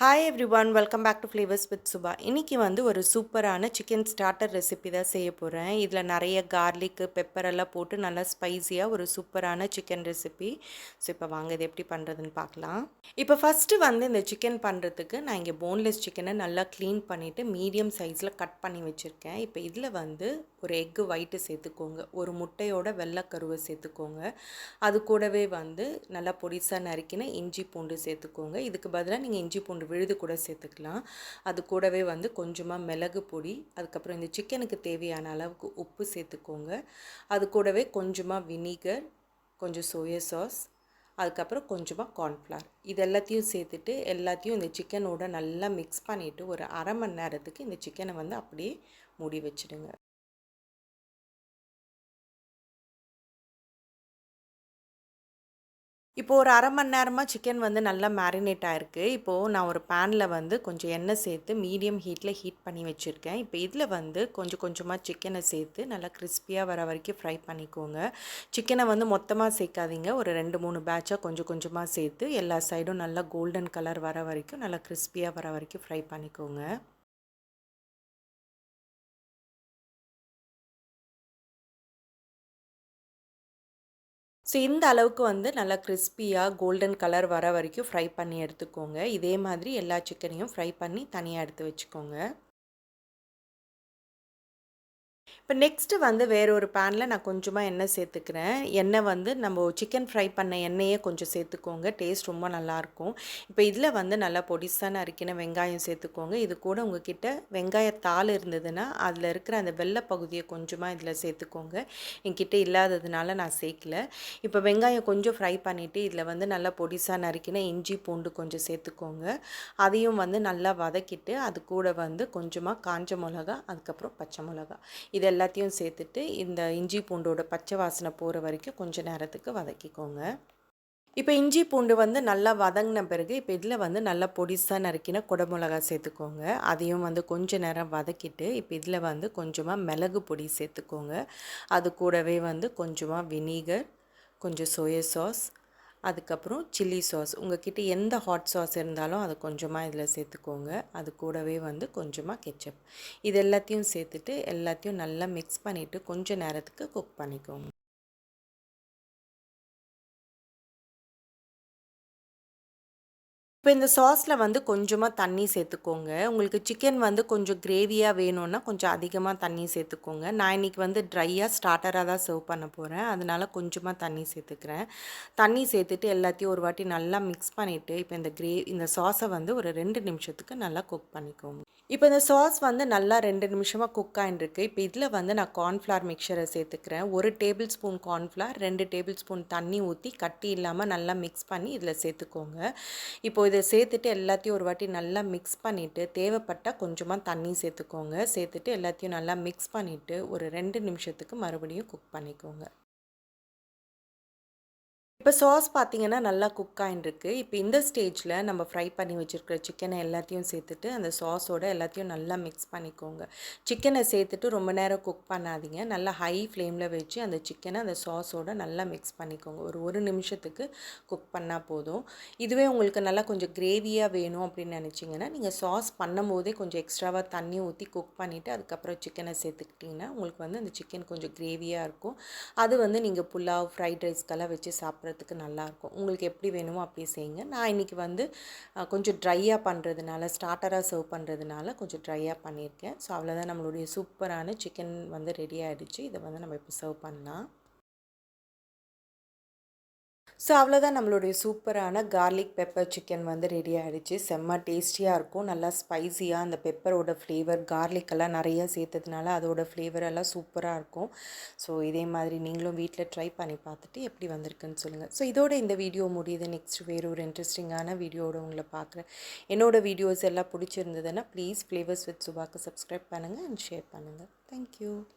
Hi everyone, welcome back to flavours with Subha. இன்றைக்கி வந்து ஒரு சூப்பரான சிக்கன் ஸ்டார்டர் ரெசிபி தான் செய்ய போகிறேன். இதில் நிறைய கார்லிக்கு பெப்பர் எல்லாம் போட்டு நல்லா ஸ்பைஸியாக ஒரு சூப்பரான சிக்கன் ரெசிபி. ஸோ இப்போ வாங்க இது எப்படி பண்ணுறதுன்னு பார்க்கலாம். இப்போ ஃபஸ்ட்டு வந்து இந்த சிக்கன் பண்ணுறதுக்கு நான் இங்கே போன்லெஸ் சிக்கனை நல்லா க்ளீன் பண்ணிவிட்டு மீடியம் சைஸில் கட் பண்ணி வச்சுருக்கேன். இப்போ இதில் வந்து ஒரு எக்கு ஒயிட்டு சேர்த்துக்கோங்க, ஒரு முட்டையோட வெள்ளைக்கருவை சேர்த்துக்கோங்க. அது கூடவே வந்து நல்லா பொடிசாக நறுக்கின இஞ்சி பூண்டு சேர்த்துக்கோங்க. இதுக்கு பதிலாக நீங்கள் இஞ்சி பூண்டு விழுது கூட சேர்த்துக்கலாம். அது கூடவே வந்து கொஞ்சமாக மிளகு பொடி, அதுக்கப்புறம் இந்த சிக்கனுக்கு தேவையான அளவுக்கு உப்பு சேர்த்துக்கோங்க. அது கூடவே கொஞ்சமாக வினிகர், கொஞ்சம் சோயா சாஸ், அதுக்கப்புறம் கொஞ்சமாக கார்ன்ஃப்ளவர், இது எல்லாத்தையும் சேர்த்துட்டு எல்லாத்தையும் இந்த சிக்கனோட நல்லா மிக்ஸ் பண்ணிவிட்டு ஒரு அரை மணி நேரத்துக்கு இந்த சிக்கனை வந்து அப்படியே மூடி வச்சுடுங்க. இப்போது ஒரு அரை மணி நேரமாக சிக்கன் வந்து நல்லா மேரினேட் ஆகிருக்கு. இப்போது நான் ஒரு பேனில் வந்து கொஞ்சம் எண்ணெய் சேர்த்து மீடியம் ஹீட்டில் ஹீட் பண்ணி வச்சுருக்கேன். இப்போ இதில் வந்து கொஞ்சம் கொஞ்சமாக சிக்கனை சேர்த்து நல்லா கிறிஸ்பியாக வர வரைக்கும் ஃப்ரை பண்ணிக்கோங்க. சிக்கனை வந்து மொத்தமாக சேர்க்காதீங்க, ஒரு 2-3 பேட்சாக கொஞ்சம் கொஞ்சமாக சேர்த்து எல்லா சைடும் நல்லா கோல்டன் கலர் வர வரைக்கும் நல்லா கிறிஸ்பியாக வர வரைக்கும் ஃப்ரை பண்ணிக்கோங்க. ஸோ இந்த அளவுக்கு வந்து நல்லா கிறிஸ்பியாக கோல்டன் கலர் வர வரைக்கும் ஃப்ரை பண்ணி எடுத்துக்கோங்க. இதே மாதிரி எல்லா சிக்கனையும் ஃப்ரை பண்ணி தனியாக எடுத்து வச்சுக்கோங்க. இப்போ நெக்ஸ்ட்டு வந்து வேற ஒரு பேனில் நான் கொஞ்சமாக எண்ணெய் சேர்த்துக்கிறேன். எண்ணெய் வந்து நம்ம சிக்கன் ஃப்ரை பண்ண எண்ணெயே கொஞ்சம் சேர்த்துக்கோங்க, டேஸ்ட் ரொம்ப நல்லாயிருக்கும். இப்போ இதில் வந்து நல்லா பொடிசாக நறுக்கின வெங்காயம் சேர்த்துக்கோங்க. இது கூட உங்ககிட்ட வெங்காயத்தாள் இருந்ததுன்னா அதில் இருக்கிற அந்த வெள்ளை பகுதியை கொஞ்சமாக இதில் சேர்த்துக்கோங்க. என்கிட்ட இல்லாததுனால நான் சேர்க்கல. இப்போ வெங்காயம் கொஞ்சம் ஃப்ரை பண்ணிவிட்டு இதில் வந்து நல்லா பொடிசாக நறுக்கின இஞ்சி பூண்டு கொஞ்சம் சேர்த்துக்கோங்க. அதையும் வந்து நல்லா வதக்கிட்டு அது கூட வந்து கொஞ்சமாக காஞ்ச மிளகா, அதுக்கப்புறம் பச்சை மிளகா, இது எல்லாத்தையும் சேர்த்துட்டு இந்த இஞ்சி பூண்டோட பச்சை வாசனை போகிற வரைக்கும் கொஞ்சம் நேரத்துக்கு வதக்கிக்கோங்க. இப்போ இஞ்சி பூண்டு வந்து நல்லா வதங்கின பிறகு இப்போ இதில் வந்து நல்லா பொடிசாக நறுக்கின குடமிளகா சேர்த்துக்கோங்க. அதையும் வந்து கொஞ்சம் நேரம் வதக்கிட்டு இப்போ இதில் வந்து கொஞ்சமாக மிளகு பொடி சேர்த்துக்கோங்க. அது கூடவே வந்து கொஞ்சமாக வினிகர், கொஞ்சம் சோயா சாஸ், அதுக்கப்புறம் சில்லி சாஸ், உங்கள்கிட்ட எந்த ஹாட் சாஸ் இருந்தாலும் அதை கொஞ்சமாக இதில் சேர்த்துக்கோங்க. அது கூடவே வந்து கொஞ்சமாக கெச்சப், இது எல்லாத்தையும் சேர்த்துட்டு எல்லாத்தையும் நல்லா மிக்ஸ் பண்ணிவிட்டு கொஞ்சம் நேரத்துக்கு குக் பண்ணிக்கோங்க. இப்போ இந்த சாஸில் வந்து கொஞ்சமாக தண்ணி சேர்த்துக்கோங்க. உங்களுக்கு சிக்கன் வந்து கொஞ்சம் கிரேவியாக வேணும்னா கொஞ்சம் அதிகமாக தண்ணி சேர்த்துக்கோங்க. நான் இன்றைக்கி வந்து ட்ரையாக ஸ்டார்டராக தான் சர்வ் பண்ண போகிறேன், அதனால் கொஞ்சமாக தண்ணி சேர்த்துக்கிறேன். தண்ணி சேர்த்துட்டு எல்லாத்தையும் ஒரு வாட்டி நல்லா மிக்ஸ் பண்ணிவிட்டு இப்போ இந்த சாஸை வந்து ஒரு 2 நிமிஷத்துக்கு நல்லா குக் பண்ணிக்கோங்க. இப்போ இந்த சாஸ் வந்து நல்லா 2 நிமிஷமாக குக் ஆகிட்டுருக்கு. இப்போ இதில் வந்து நான் கார்ன்ஃப்ளவர் மிக்சரை சேர்த்துக்கிறேன். 1 table spoon cornflour, 2 table spoon தண்ணி ஊற்றி கட்டி இல்லாமல் நல்லா மிக்ஸ் பண்ணி இதில் சேர்த்துக்கோங்க. இப்போது இதை சேர்த்துட்டு எல்லாத்தையும் ஒரு வாட்டி நல்லா மிக்ஸ் பண்ணிவிட்டு தேவைப்பட்டால் கொஞ்சமாக தண்ணி சேர்த்துக்கோங்க. சேர்த்துட்டு எல்லாத்தையும் நல்லா மிக்ஸ் பண்ணிவிட்டு ஒரு 2 நிமிஷத்துக்கு மறுபடியும் குக் பண்ணிக்கோங்க. இப்போ சாஸ் பார்த்தீங்கன்னா நல்லா குக் ஆகிட்டுருக்கு. இப்போ இந்த ஸ்டேஜில் நம்ம ஃப்ரை பண்ணி வச்சுருக்கிற சிக்கனை எல்லாத்தையும் சேர்த்துட்டு அந்த சாஸோட எல்லாத்தையும் நல்லா மிக்ஸ் பண்ணிக்கோங்க. சிக்கனை சேர்த்துட்டு ரொம்ப நேரம் குக் பண்ணாதீங்க, நல்லா ஹை ஃப்ளேமில் வச்சு அந்த சிக்கனை அந்த சாஸோட நல்லா மிக்ஸ் பண்ணிக்கோங்க. ஒரு நிமிஷத்துக்கு குக் பண்ணால் போதும். இதுவே உங்களுக்கு நல்லா கொஞ்சம் கிரேவியாக வேணும் அப்படின்னு நினச்சிங்கன்னா நீங்கள் சாஸ் பண்ணும் போதே கொஞ்சம் எக்ஸ்ட்ராவாக தண்ணி ஊற்றி குக் பண்ணிவிட்டு அதுக்கப்புறம் சிக்கனை சேர்த்துக்கிட்டிங்கன்னா உங்களுக்கு வந்து அந்த சிக்கன் கொஞ்சம் கிரேவியாக இருக்கும். அது வந்து நீங்கள் புலாவ், ஃப்ரைட் ரைஸ்க்கெல்லாம் வச்சு சாப்பிட்றதுக்கு நல்லாயிருக்கும். உங்களுக்கு எப்படி வேணுமோ அப்படி செய்யுங்க. நான் இன்றைக்கி வந்து கொஞ்சம் ட்ரையாக பண்ணுறதுனால, ஸ்டார்டராக சர்வ் பண்ணுறதுனால கொஞ்சம் ட்ரையாக பண்ணியிருக்கேன். ஸோ அவ்வளோதான், நம்மளுடைய சூப்பரான சிக்கன் வந்து ரெடி ஆகிடுச்சு. இதை வந்து நம்ம இப்போ சர்வ் பண்ணலாம். ஸோ அவ்வளோதான், நம்மளுடைய சூப்பரான கார்லிக் பெப்பர் சிக்கன் வந்து ரெடி ஆகிடுச்சு. செம்ம டேஸ்டியாக இருக்கும், நல்லா ஸ்பைஸியாக அந்த பெப்பரோட ஃப்ளேவர், கார்லிக்கெல்லாம் நிறையா சேர்த்ததுனால அதோட ஃப்ளேவர் எல்லாம் சூப்பராக இருக்கும். ஸோ இதே மாதிரி நீங்களும் வீட்டில் ட்ரை பண்ணி பார்த்துட்டு எப்படி வந்திருக்குன்னு சொல்லுங்கள். ஸோ இதோட இந்த வீடியோ முடியுது. நெக்ஸ்ட் வேறு ஒரு இன்ட்ரெஸ்டிங்கான வீடியோவோட உங்களை பார்க்குறேன். என்னோடய வீடியோஸ் எல்லாம் பிடிச்சிருந்ததுன்னா ப்ளீஸ் ஃப்ளேவர்ஸ் வித் சுபாக்கு சப்ஸ்கிரைப் பண்ணுங்கள் அண்ட் ஷேர் பண்ணுங்கள். தேங்க்யூ.